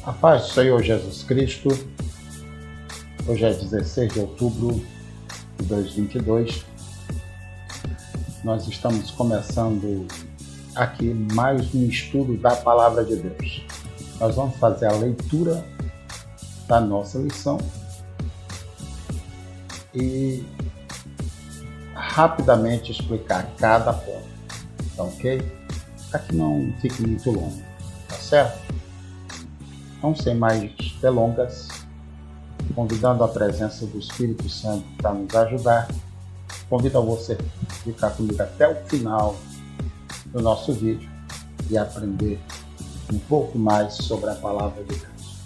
A paz do Senhor Jesus Cristo. Hoje é 16 de outubro de 2022. Nós estamos começando aqui mais um estudo da Palavra de Deus. Nós vamos fazer a leitura da nossa lição e rapidamente explicar cada ponto, tá ok? Para que não fique muito longo, tá certo? Então, sem mais delongas, convidando a presença do Espírito Santo para nos ajudar, convido a você a ficar comigo até o final do nosso vídeo e aprender um pouco mais sobre a Palavra de Deus.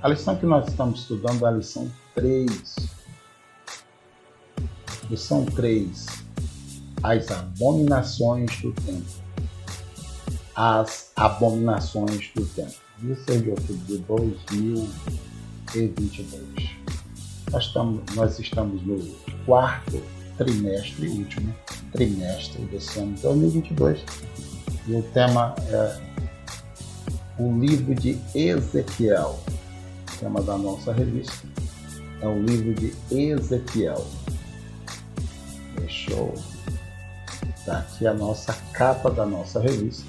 A lição que nós estamos estudando é a lição 3. Lição 3. As abominações do templo. As abominações do templo. 16 de outubro de 2022. Nós estamos no quarto trimestre, último trimestre desse ano de 2022. E o tema é o livro de Ezequiel. O tema da nossa revista é o livro de Ezequiel. Deixa eu dar aqui a nossa capa da nossa revista.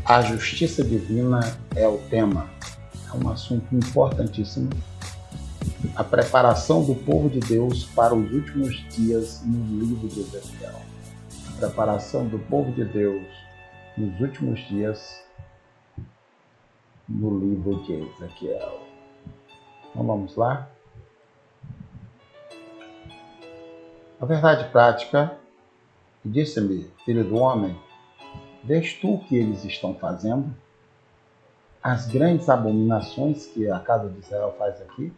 A justiça divina é o tema. É um assunto importantíssimo. A preparação do povo de Deus para os últimos dias no livro de Ezequiel. A preparação do povo de Deus nos últimos dias no livro de Ezequiel. Então vamos lá? A verdade prática, disse-me, filho do homem, vês tu o que eles estão fazendo? As grandes abominações que a casa de Israel faz aqui,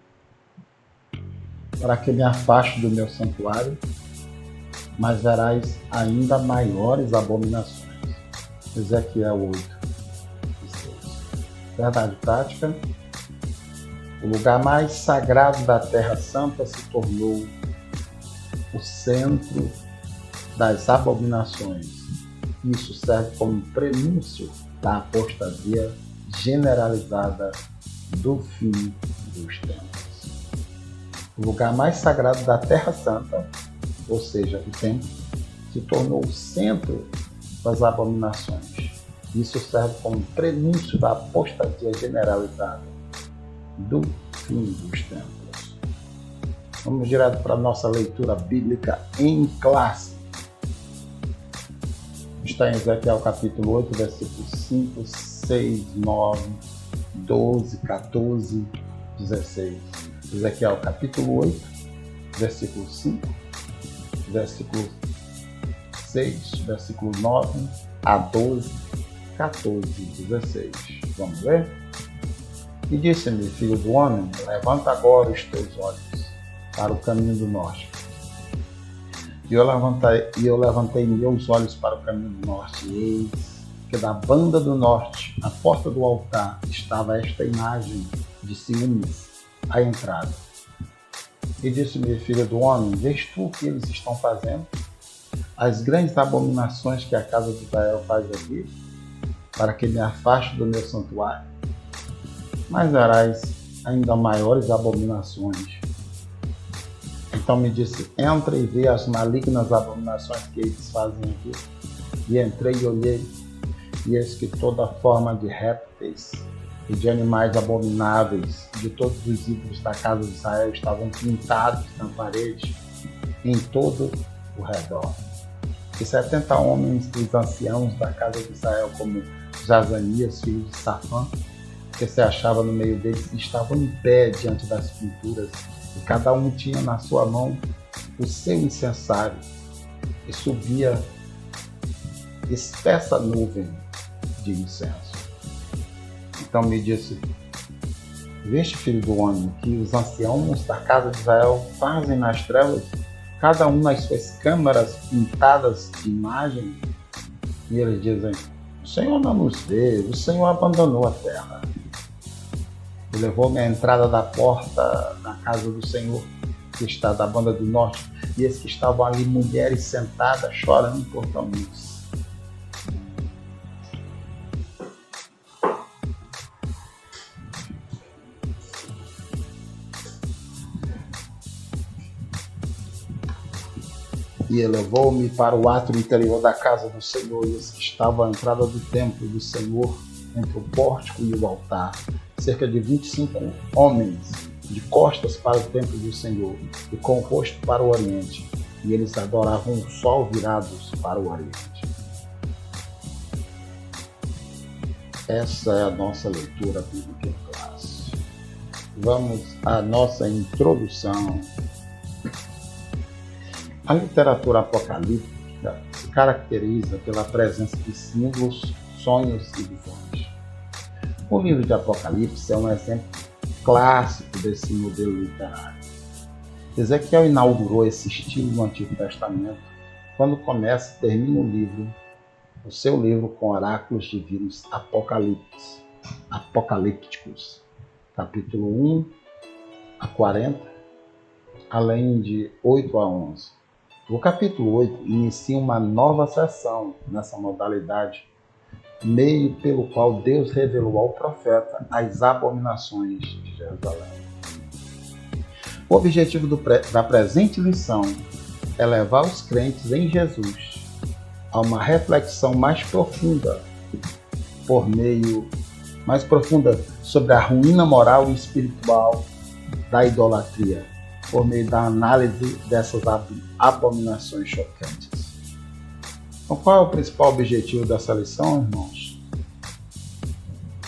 para que me afaste do meu santuário, mas verás ainda maiores abominações. Ezequiel 8, 6. Verdade prática, o lugar mais sagrado da Terra Santa se tornou o centro das abominações. Isso serve como prenúncio da apostasia generalizada do fim dos tempos. O lugar mais sagrado da Terra Santa, ou seja, o templo, se tornou o centro das abominações. Isso serve como prenúncio da apostasia generalizada do fim dos tempos. Vamos direto para a nossa leitura bíblica em classe. Está em Ezequiel capítulo 8, versículos 5, 6, 9, 12, 14, 16. Ezequiel capítulo 8, versículo 5, versículo 6, versículo 9 a 12, 14, 16. Vamos ver? E disse-me, filho do homem, levanta agora os teus olhos para o caminho do norte. E eu levantei meus olhos para o caminho do norte, e eis que da banda do norte, à porta do altar, estava esta imagem de ciúmes à entrada. E disse-me, filho do homem, vês tu o que eles estão fazendo? As grandes abominações que a casa de Israel faz aqui, para que me afaste do meu santuário. Mas verás ainda maiores abominações. Então me disse, entra e vê as malignas abominações que eles fazem aqui. E entrei e olhei, e eis que toda forma de répteis e de animais abomináveis de todos os ídolos da casa de Israel estavam pintados na parede em todo o redor. E 70 homens dos anciãos da casa de Israel, como Jazanias, filho de Safã, que se achava no meio deles, estavam em pé diante das pinturas, e cada um tinha na sua mão o seu incensário, e subia espessa nuvem de incenso. Então me disse, veste, filho do homem, que os anciãos da casa de Israel fazem nas trevas, cada um nas suas câmaras pintadas de imagem? E eles dizem, o Senhor não nos vê, o Senhor abandonou a terra. E levou-me à entrada da porta da casa do Senhor, que está da banda do norte, e eis que estavam ali mulheres sentadas, chorando por caminhos. E elevou-me para o átrio interior da casa do Senhor, e estava à entrada do templo do Senhor, entre o pórtico e o altar, cerca de 25 homens, de costas para o templo do Senhor, e com o rosto para o oriente, e eles adoravam o sol virados para o oriente. Essa é a nossa leitura bíblica em classe. Vamos à nossa introdução. A literatura apocalíptica se caracteriza pela presença de símbolos, sonhos e visões. O livro de Apocalipse é um exemplo clássico desse modelo literário. Ezequiel inaugurou esse estilo no Antigo Testamento quando começa e termina o seu livro com oráculos divinos apocalípticos, capítulo 1 a 40, além de 8 a 11. O capítulo 8 inicia uma nova seção nessa modalidade, meio pelo qual Deus revelou ao profeta as abominações de Jerusalém. O objetivo da presente lição é levar os crentes em Jesus a uma reflexão mais profunda sobre a ruína moral e espiritual da idolatria, por meio da análise dessas abominações chocantes. Então, qual é o principal objetivo dessa lição, irmãos?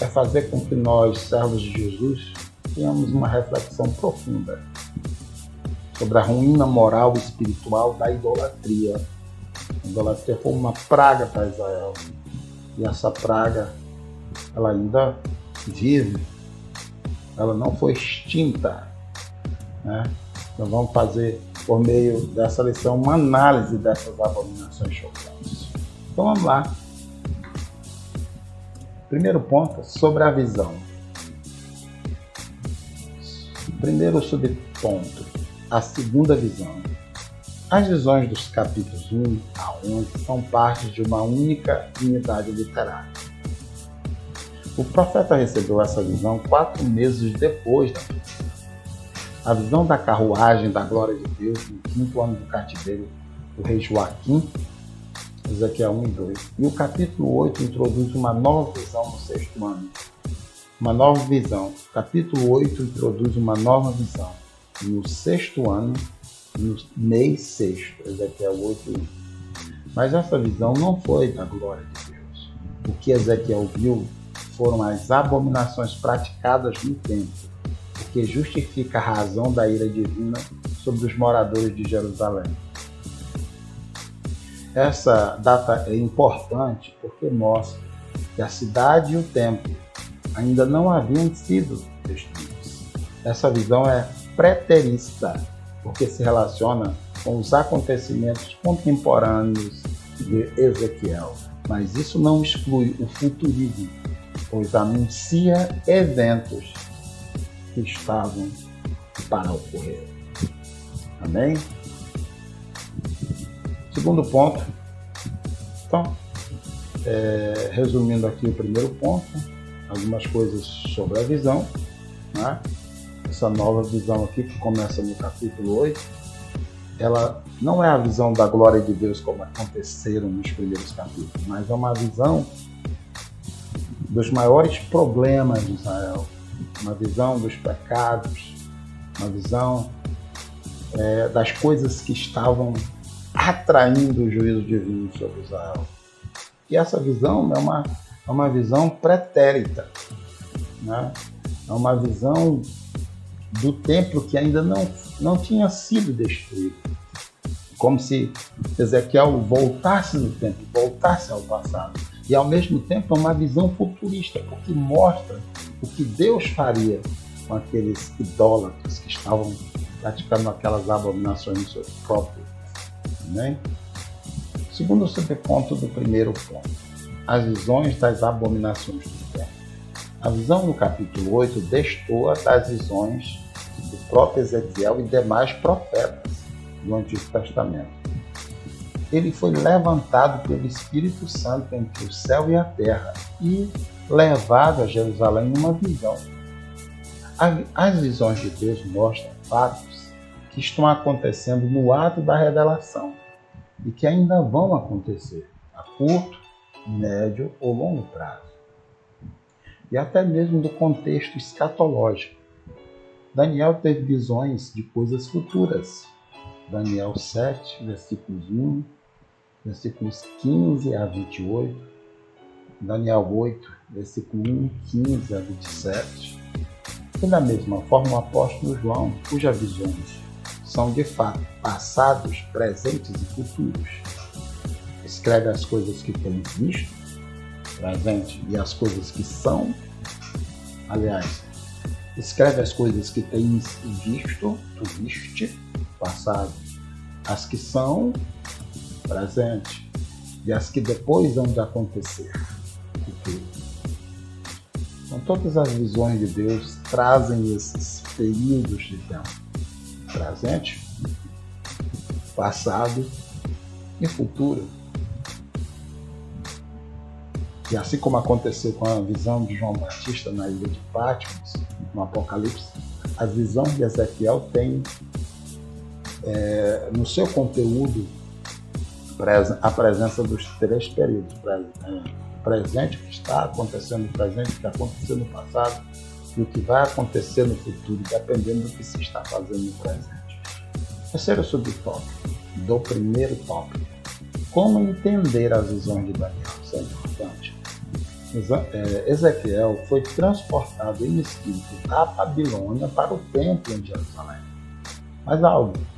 É fazer com que nós, servos de Jesus, tenhamos uma reflexão profunda sobre a ruína moral e espiritual da idolatria. A idolatria foi uma praga para Israel. E essa praga, ela ainda vive. Ela não foi extinta, né? Então vamos fazer, por meio dessa lição, uma análise dessas abominações chocantes. Então vamos lá. Primeiro ponto, sobre a visão. Primeiro subponto, a segunda visão. As visões dos capítulos 1 a 11 são parte de uma única unidade literária. O profeta recebeu essa visão 4 meses depois da visão. A visão da carruagem da glória de Deus no 5º ano do cativeiro do rei Joaquim, Ezequiel 1 e 2. E o capítulo 8 introduz uma nova visão no 6º ano. Uma nova visão. O capítulo 8 introduz uma nova visão no 6º ano, no mês 6º, Ezequiel 8 e 1. Mas essa visão não foi da glória de Deus. O que Ezequiel viu foram as abominações praticadas no templo, o que justifica a razão da ira divina sobre os moradores de Jerusalém. Essa data é importante porque mostra que a cidade e o templo ainda não haviam sido destruídos. Essa visão é preterista, porque se relaciona com os acontecimentos contemporâneos de Ezequiel. Mas isso não exclui o futurismo, pois anuncia eventos que estavam para ocorrer. Amém? Segundo ponto. Então, resumindo aqui o primeiro ponto, algumas coisas sobre a visão, né? Essa nova visão aqui que começa no capítulo 8, ela não é a visão da glória de Deus como aconteceram nos primeiros capítulos, mas é uma visão dos maiores problemas de Israel, uma visão dos pecados, uma visão das coisas que estavam atraindo o juízo divino sobre Israel. E essa visão é uma visão pretérita, né? É uma visão do templo que ainda não tinha sido destruído. Como se Ezequiel voltasse no templo, voltasse ao passado. E ao mesmo tempo é uma visão futurista, porque mostra o que Deus faria com aqueles idólatras que estavam praticando aquelas abominações no seu próprio. Amém? Segundo subponto do primeiro ponto, as visões das abominações do templo. A visão no capítulo 8 destoa das visões do próprio Ezequiel e demais profetas do Antigo Testamento. Ele foi levantado pelo Espírito Santo entre o céu e a terra e levado a Jerusalém numa visão. As visões de Deus mostram fatos que estão acontecendo no ato da revelação, e que ainda vão acontecer a curto, médio ou longo prazo. E até mesmo do contexto escatológico. Daniel teve visões de coisas futuras. Daniel 7, versículos 1, versículos 15 a 28. Daniel 8, versículo 1, 15 a 27. E da mesma forma o apóstolo João, cujas visões são de fato passados, presentes e futuros. Escreve as coisas que tem visto, presente, e as coisas que são. Aliás, escreve as coisas que tem visto, tu viste, passado, as que são, presente, e as que depois vão de acontecer, futuro. Então, todas as visões de Deus trazem esses períodos de tempo: presente, passado e futuro. E assim como aconteceu com a visão de João Batista na ilha de Patmos, no Apocalipse, a visão de Ezequiel tem no seu conteúdo a presença dos três períodos: presente, o que está acontecendo no presente, o que aconteceu no passado e o que vai acontecer no futuro, dependendo do que se está fazendo no presente. Terceiro subtópico do primeiro tópico: como entender as visões de Daniel? Isso é importante. Ezequiel foi transportado em espírito da Babilônia para o templo em Jerusalém.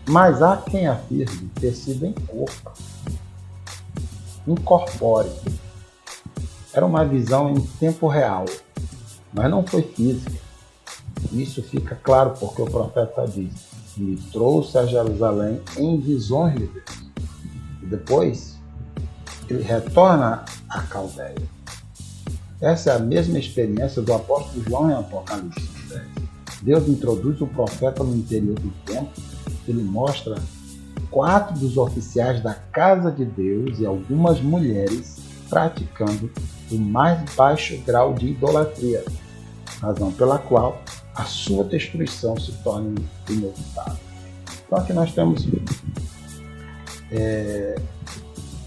Mas há quem afirme ter sido em corpo, incorpóreo. Era uma visão em tempo real, mas não foi física. Isso fica claro porque o profeta diz: me trouxe a Jerusalém em visões de Deus. E depois ele retorna à Caldeia. Essa é a mesma experiência do apóstolo João em Apocalipse 10. Deus introduz o profeta no interior do templo. Ele mostra 4 dos oficiais da casa de Deus e algumas mulheres praticando o mais baixo grau de idolatria, razão pela qual a sua destruição se torna inevitável. Então aqui nós temos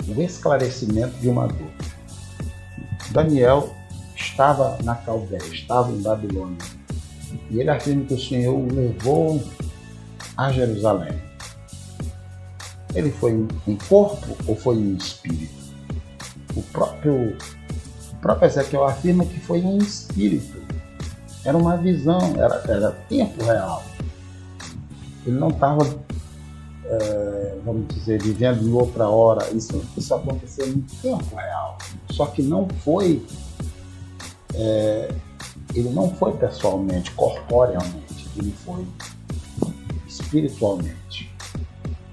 o esclarecimento de uma dúvida. Daniel estava na Caldeia, estava em Babilônia, e ele afirma que o Senhor o levou a Jerusalém. Ele foi em corpo ou foi em espírito? O próprio Ezequiel afirma que foi em espírito. Era uma visão, era tempo real. Ele não estava, vamos dizer, vivendo em outra hora. Isso aconteceu em tempo real. Só que não foi, ele não foi pessoalmente, corporealmente. Ele foi espiritualmente.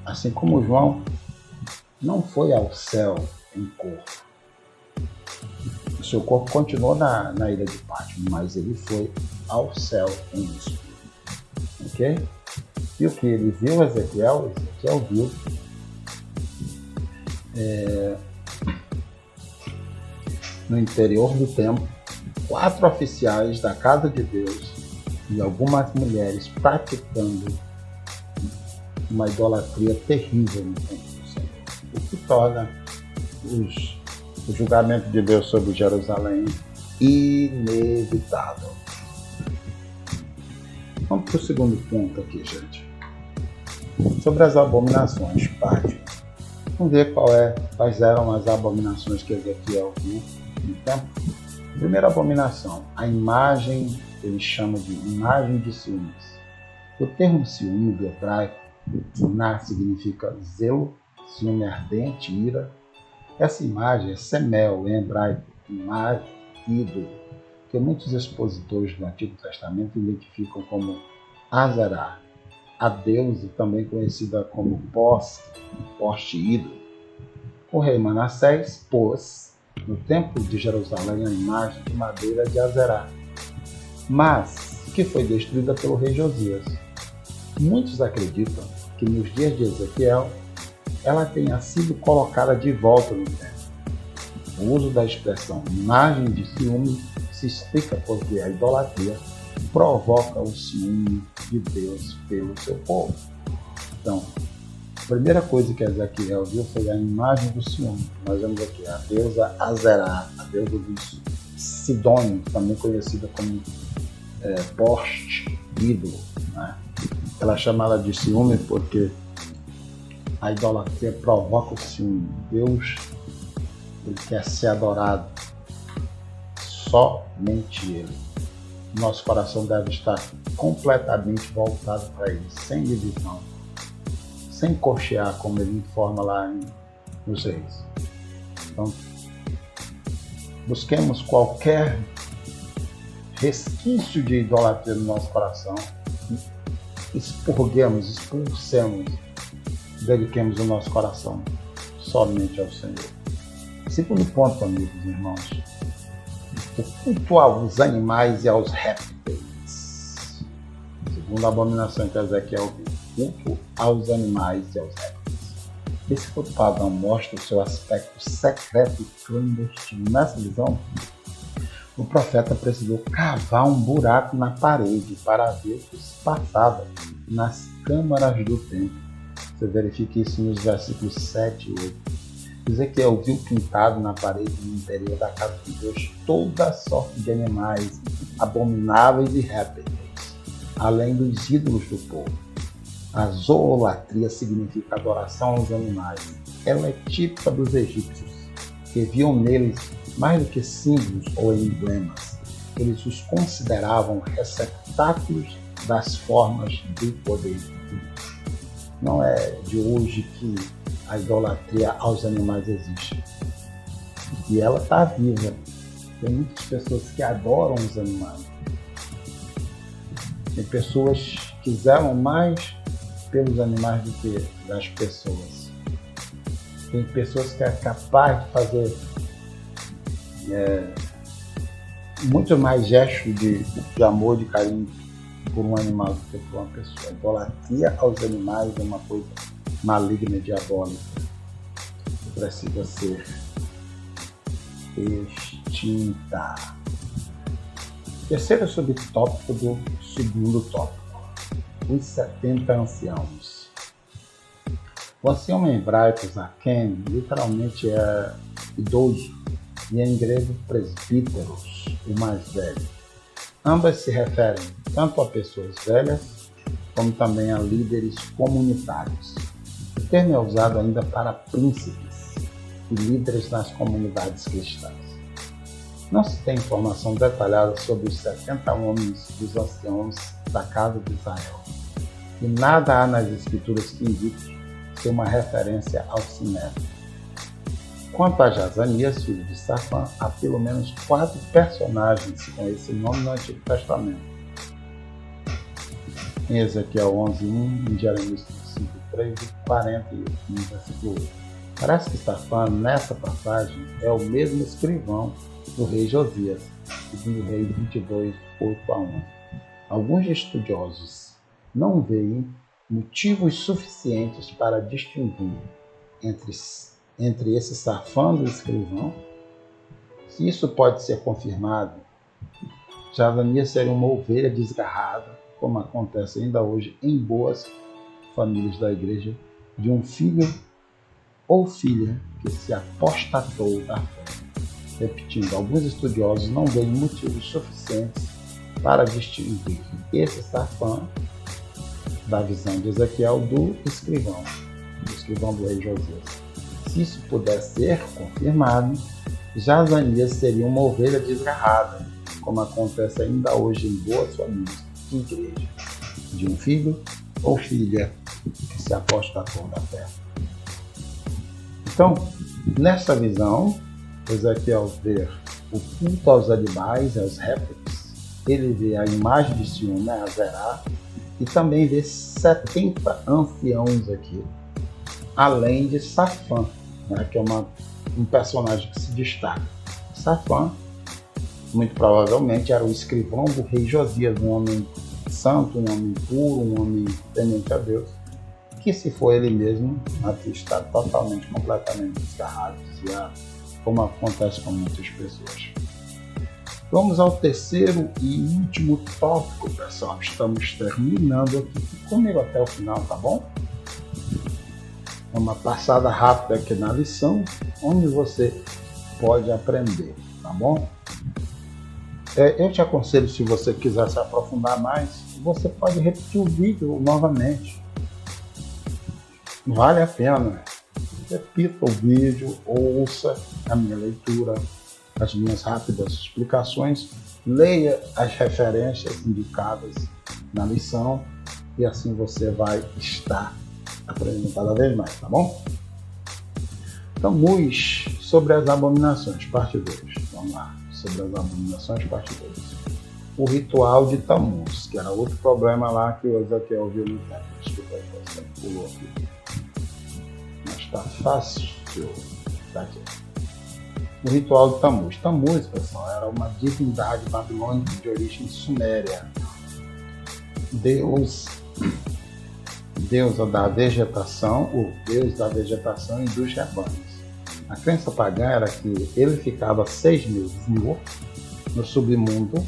Assim como João não foi ao céu em corpo. O seu corpo continuou na ilha de Patmos, mas ele foi ao céu em espírito. Ok? E o que ele viu, Ezequiel viu no interior do templo 4 oficiais da casa de Deus e algumas mulheres praticando uma idolatria terrível no templo do Senhor, o que torna o julgamento de Deus sobre Jerusalém inevitável. Vamos para o segundo ponto aqui, gente. Sobre as abominações, parte. Vamos ver quais eram as abominações que Ezequiel viu no templo. Primeira abominação, a imagem, ele chama de imagem de ciúmes. O termo ciúme do hebraico, significa zelo, ciúme ardente, ira. Essa imagem é semel em hebraico, imagem, ídolo, que muitos expositores do Antigo Testamento identificam como Azerá, a deusa também conhecida como poste ídolo. O rei Manassés pôs no templo de Jerusalém a imagem de madeira de Azerá, mas que foi destruída pelo rei Josias. Muitos acreditam que nos dias de Ezequiel ela tenha sido colocada de volta no templo. O uso da expressão imagem de ciúme se explica porque a idolatria provoca o ciúme de Deus pelo seu povo. Então, primeira coisa que Ezequiel viu foi a imagem do ciúme. Nós vemos aqui a deusa Azerá, a deusa dos Sidônios, também conhecida como poste, ídolo, né? Ela chama ela de ciúme porque a idolatria provoca o ciúme. Deus, ele quer ser adorado, somente Ele. Nosso coração deve estar completamente voltado para Ele, sem divisão, sem cochear, como Ele informa lá nos Reis. Então, busquemos qualquer resquício de idolatria no nosso coração, expulsemos, dediquemos o nosso coração somente ao Senhor. Segundo ponto, amigos e irmãos, o culto aos animais e aos répteis. Segunda abominação que Ezequiel viu, culto aos animais e aos répteis. Esse culto pagão mostra o seu aspecto secreto e clandestino. Nessa visão, o profeta precisou cavar um buraco na parede para ver o que se passava nas câmaras do templo. Você verifica isso nos versículos 7 e 8. Ezequiel viu pintado na parede no interior da casa de Deus toda sorte de animais abomináveis e répteis, além dos ídolos do povo. A zoolatria significa adoração aos animais. Ela é típica dos egípcios, que viam neles mais do que símbolos ou emblemas. Eles os consideravam receptáculos das formas do poder. Não é de hoje que a idolatria aos animais existe. E ela está viva. Tem muitas pessoas que adoram os animais. Tem pessoas que zelam mais pelos animais do que das pessoas. Tem pessoas que é capaz de fazer muito mais gesto de amor, de carinho por um animal do que por uma pessoa. A idolatria aos animais é uma coisa maligna e diabólica que precisa ser extinta. Terceiro subtópico do segundo tópico: os 70 anciãos. O ancião em hebraico, Zaken, literalmente é idoso, e em grego presbíteros, o mais velho. Ambas se referem tanto a pessoas velhas como também a líderes comunitários. O termo é usado ainda para príncipes e líderes nas comunidades cristãs. Não se tem informação detalhada sobre os 70 homens dos anciãos da casa de Israel, e nada há nas escrituras que indique ser uma referência ao Sinédrio. Quanto a Jazanias, filho de Safã, há pelo menos 4 personagens com esse nome no Antigo Testamento. Em Ezequiel 11:1, em Jeremias 5:3 e 41, no versículo 8. Parece que Safã, nessa passagem, é o mesmo escrivão do rei Josias, segundo Reis 22:8-11. Alguns estudiosos não veem motivos suficientes para distinguir entre esse Safã do escrivão. Se isso pode ser confirmado, Jazanias seria uma ovelha desgarrada, como acontece ainda hoje em boas famílias da igreja, de um filho ou filha que se apostatou da fé. Repetindo, alguns estudiosos não veem motivos suficientes para distinguir esse Safã da visão de Ezequiel do escrivão do rei Josias. Se isso puder ser confirmado, Jazanias seria uma ovelha desgarrada, como acontece ainda hoje em boas famílias de igreja, de um filho ou filha que se apostatou da fé. Então, nesta visão, Ezequiel vê o culto aos animais, aos répteis, ele vê a imagem de ciúme, Azerá, e também vê 70 anciãos aqui, além de Safã, né, que é um personagem que se destaca. Safã, muito provavelmente, era o escrivão do rei Josias, um homem santo, um homem puro, um homem temente a Deus, que se foi ele mesmo, está totalmente, completamente desgarrado, como acontece com muitas pessoas. Vamos ao terceiro e último tópico, pessoal. Estamos terminando aqui. Fique comigo até o final, tá bom? uma passada rápida aqui na lição, onde você pode aprender, tá bom? Eu te aconselho, se você quiser se aprofundar mais, você pode repetir o vídeo novamente. Vale a pena. Repita o vídeo, ouça a minha leitura, as minhas rápidas explicações, leia as referências indicadas na lição e assim você vai estar aprendendo cada vez mais, tá bom? Tammuz, sobre as abominações, parte 2. Vamos lá, sobre as abominações, parte 2. O ritual de Tammuz, que era outro problema lá que o Ezequiel viu no tempo. Desculpa aí, você pulou aqui. Mas está fácil. Tá aqui. O ritual de Tammuz. Tammuz, pessoal, era uma divindade babilônica de origem suméria. Deusa da vegetação, o deus da vegetação e dos rebanhos. A crença pagã era que ele ficava 6 meses morto no submundo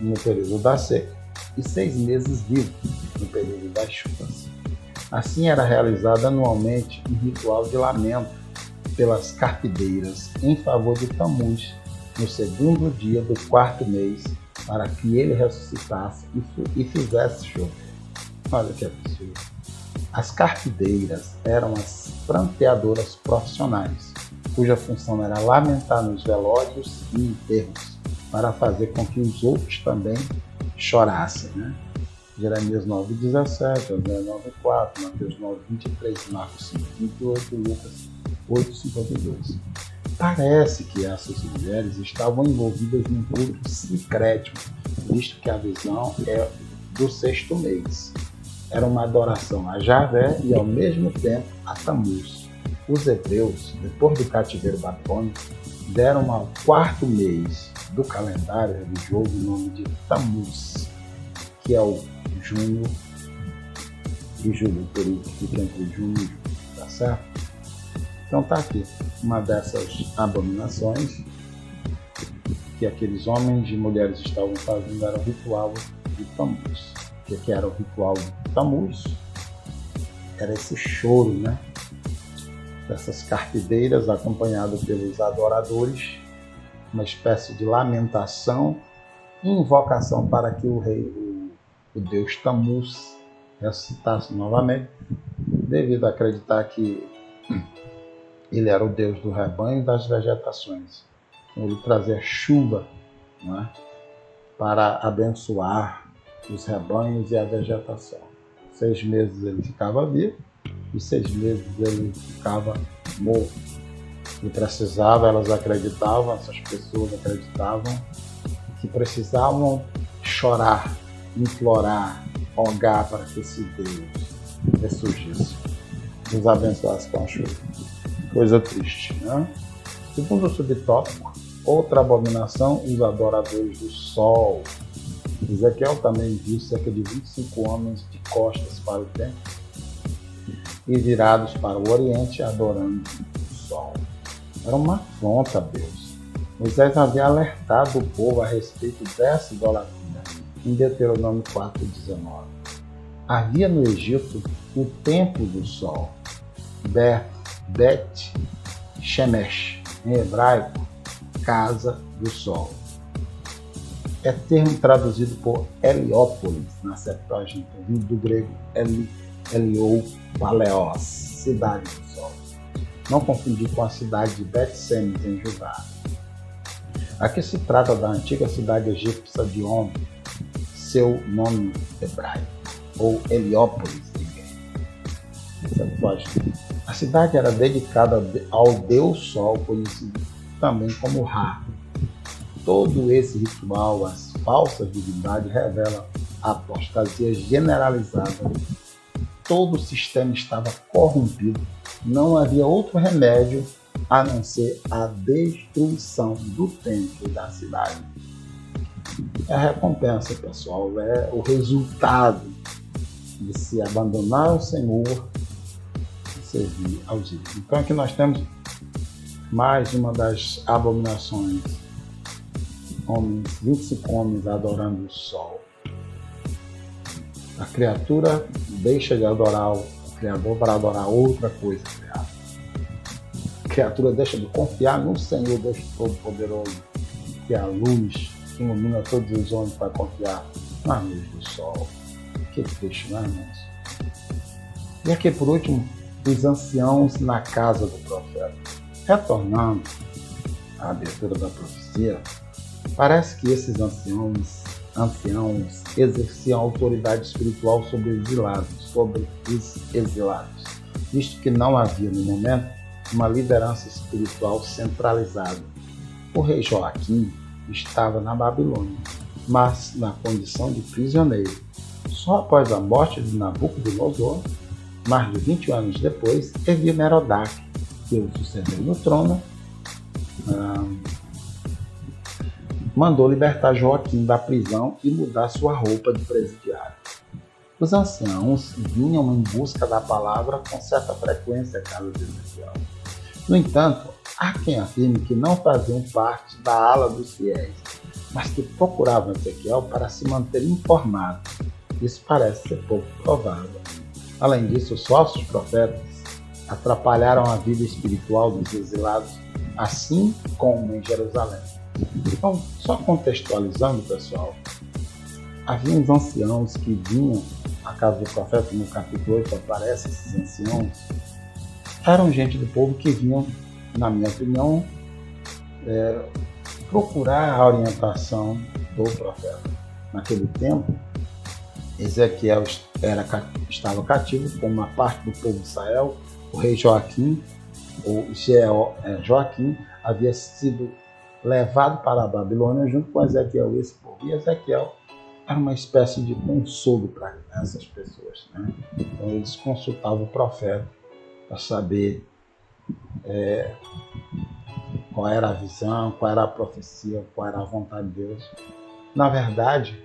no período da seca e 6 meses vivo no período das chuvas. Assim era realizado anualmente um ritual de lamento pelas carpideiras em favor de Tammuz no segundo dia do 4º mês, para que ele ressuscitasse e fizesse chover. Olha que absurdo. As carpideiras eram as pranteadoras profissionais, cuja função era lamentar nos velórios e enterros, para fazer com que os outros também chorassem, né? Jeremias 9:17, André 9:4, Mateus 9:23, Marcos 5:28, Lucas 8:52. Parece que essas mulheres estavam envolvidas num culto sincrético, visto que a visão é do 6º mês. Era uma adoração a Javé e, ao mesmo tempo, a Tammuz. Os hebreus, depois do cativeiro babilônico, deram ao 4º mês do calendário religioso o nome de Tammuz, que é o junho e julho, por isso fica entre junho e julho, tá certo? Então tá aqui, uma dessas abominações que aqueles homens e mulheres estavam fazendo era o ritual de Tammuz. O que era o ritual de Tammuz? Era esse choro, né? Dessas carpideiras acompanhado pelos adoradores, uma espécie de lamentação e invocação para que o rei, o deus Tammuz, ressuscitasse novamente, devido a acreditar que ele era o deus do rebanho e das vegetações. Ele trazia chuva, não é? Para abençoar os rebanhos e a vegetação. 6 meses ele ficava vivo e 6 meses ele ficava morto. E precisava, elas acreditavam, essas pessoas acreditavam que precisavam chorar, implorar, rogar para que esse Deus ressurgisse, nos abençoasse com a chuva. Coisa triste, né? Segundo o subtópico, outra abominação, os adoradores do sol. Ezequiel também viu cerca de 25 homens de costas para o templo e virados para o oriente, adorando o sol. Era uma afronta a Deus. Moisés havia alertado o povo a respeito dessa idolatria em Deuteronômio 4:19. Havia no Egito o templo do sol, Bet Shemesh, em hebraico, casa do sol. É termo traduzido por Heliópolis, na Septuaginta, vindo do grego Heliou Paleos, cidade do sol. Não confundir com a cidade de Bet-Semes, em Judá. Aqui se trata da antiga cidade egípcia de On, seu nome hebraico, ou Heliópolis, a cidade era dedicada ao deus Sol, conhecido também como Ra. Todo esse ritual, as falsas divindades, revelam a apostasia generalizada. Todo o sistema estava corrompido. Não havia outro remédio a não ser a destruição do templo e da cidade. É a recompensa, pessoal, é o resultado de se abandonar o Senhor e servir aos ídolos. Então aqui nós temos mais uma das abominações. 25 homens adorando o sol. A criatura deixa de adorar o Criador para adorar outra coisa criada. A criatura deixa de confiar no Senhor Deus Todo-Poderoso, que é a luz que ilumina todos os homens, para confiar na luz do sol. Que triste, não é, irmãos? E aqui, por último, os anciãos na casa do profeta. Retornando à abertura da profecia, parece que esses anciãos exerciam autoridade espiritual sobre os exilados, visto que não havia, no momento, uma liderança espiritual centralizada. O rei Joaquim estava na Babilônia, mas na condição de prisioneiro. Só após a morte de Nabucodonosor, mais de 20 anos depois, Evil-Merodach, que o sucedeu no trono, mandou libertar Joaquim da prisão e mudar sua roupa de presidiário. Os anciãos vinham em busca da palavra com certa frequência à casa de Ezequiel. No entanto, há quem afirme que não faziam parte da ala dos fiéis, mas que procuravam Ezequiel para se manter informado. Isso parece ser pouco provável. Além disso, os falsos profetas atrapalharam a vida espiritual dos exilados, assim como em Jerusalém. Então, só contextualizando, pessoal, havia uns anciãos que vinham à casa do profeta. No capítulo 8 aparece esses anciãos. Eram gente do povo que vinham, na minha opinião, procurar a orientação do profeta. Naquele tempo, Ezequiel estava cativo com uma parte do povo de Israel. O rei Joaquim, Joaquim, havia sido levado para a Babilônia junto com Ezequiel e esse povo. E Ezequiel era uma espécie de consolo para essas pessoas, né? Então eles consultavam o profeta para saber qual era a visão, qual era a profecia, qual era a vontade de Deus. Na verdade,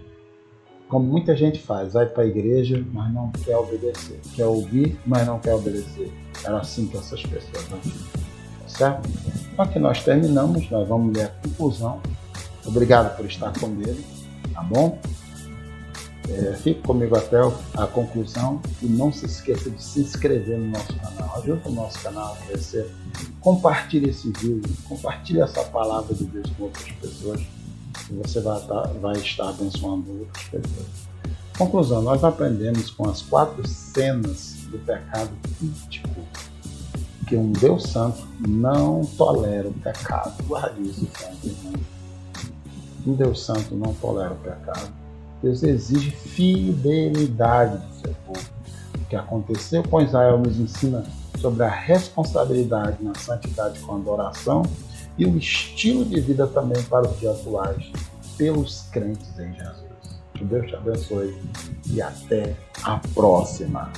como muita gente faz, vai para a igreja, mas não quer obedecer. Quer ouvir, mas não quer obedecer. Era assim que essas pessoas agiam. Certo? Então aqui nós terminamos, nós vamos ler a conclusão. Obrigado por estar comigo, tá bom? Fique comigo até a conclusão e não se esqueça de se inscrever no nosso canal. Ajude o nosso canal a crescer. Compartilhe esse vídeo, compartilhe essa palavra de Deus com outras pessoas e você vai estar abençoando outras pessoas. Conclusão, nós aprendemos com as 4 cenas do pecado crítico que um Deus Santo não tolera o pecado. Guarde isso, santo irmão. Um Deus Santo não tolera o pecado. Deus exige fidelidade do seu povo. O que aconteceu com Israel nos ensina sobre a responsabilidade na santidade com a adoração e o estilo de vida também para os dias atuais pelos crentes em Jesus. Que Deus te abençoe e até a próxima.